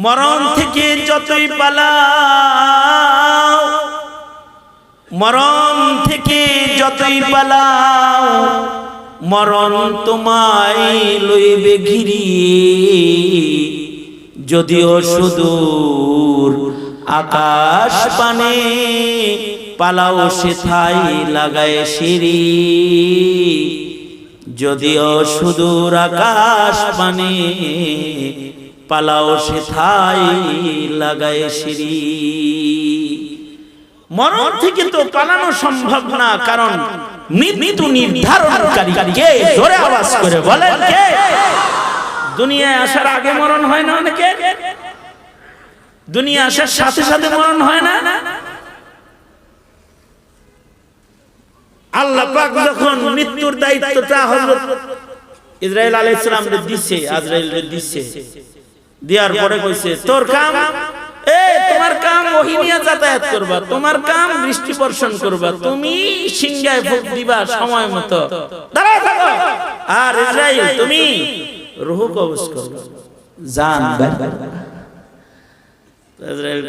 মরণ থেকে যতই পালাও, মরণ থেকে যতই পালাও, মরণ তোমায় লইবে ঘিরিয়ে। যদিও সুদূর আকাশ পানে, পালাও সেথায় লাগায় সিঁড়ি। যদিও সুদূর আকাশ পানে, পালাও সেথায় লাগায় সিঁড়ি। মরণ থেকে তো পালানো সম্ভব না, কারণ মৃত্যু নির্ধারণকারী কে? জোরে আওয়াজ করে বলেন কে? দুনিয়ায় আসার আগে মরণ হয় না অনেকে, দুনিয়া আসার সাথে সাথে মরণ হয় না। আল্লাহ পাক যখন মৃত্যুর দায়িত্বটা হযরত ইসরাইল আলাইহিস সালামকে দিছে, আজরাইলকে দিছে, দেওয়ার পরে কইছে তোর কাম, তোমার কাম ওহী নিয়ে যাতায়াত করবা, তোমার কাম বৃষ্টি বর্ষণ করবা, তুমি সিংহায় ফুঁক দিবা সময় মতো, দাঁড়াও থাকো। আর ইসরাইল তুমি রূহ কবজ করবা, জান বের করবা। ইসরাইল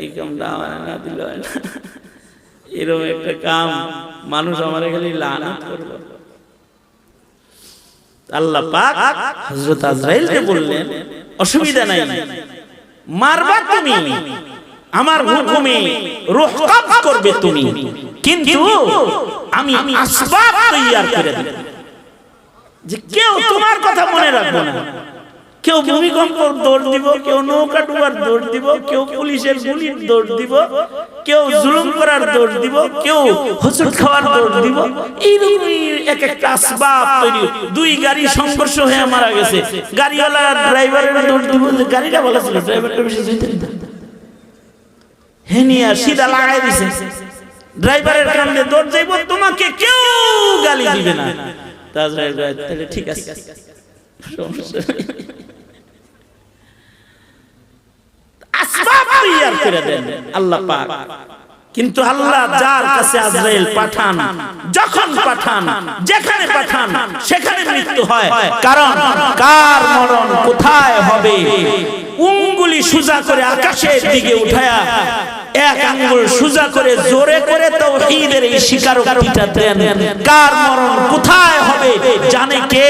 এই কামটা আমার না দিল না, এরকম একটা কাম মানুষ আমারে খালি লানত করবে। আল্লাহ পাক হযরত আজরাইলকে বললেন অসুবিধা নাই, মারবা তুমি, আমার হুকুমে রূহ কবজ করবে তুমি, কিন্তু আমি আসবাব তৈয়ার করে দেব যে কেউ তোমার কথা মনে রাখবে না। কেউ ভূমিকম্পর দৌড় দিব, কেউ নৌকা ডুবার দৌড় দিব, কেউ পুলিশের গুলির দৌড় দিব, কেউ জুলুম করার দৌড় দিব, কেউ হোঁচট খাওয়ার দৌড় দিব। এইরকমই এক একটা আসবাব তৈরি। দুই গাড়ি সংঘর্ষ হয়ে মারা গেছে, গাড়িওয়ালা ড্রাইভারের দৌড় দিব, গাড়িটা ভালো ছিল, ড্রাইভারটা বেশি যেতে দিত, হেনিয়া সিধা লাগাই দিছে, ড্রাইভারের কানে দৌড় যাইব, তোমাকে কেউ গালি দিবে না। তাহলে ঠিক আছে, সমস্যা আসবাব তৈয়ার করে দেন আল্লাহ পাক। কিন্তু আল্লাহ যার কাছে আজরাইল পাঠান, যখন পাঠান, যেখানে পাঠান, সেখানে মৃত্যু হয়। কারণ কার মরণ কোথায় হবে, আঙ্গুলি সোজা করে আকাশের দিকে উঠায়া এক আঙ্গুল সোজা করে জোরে করে তাওহীদের এই স্বীকারোক্তিটা দেন। কার মরণ কোথায় হবে জানে কে?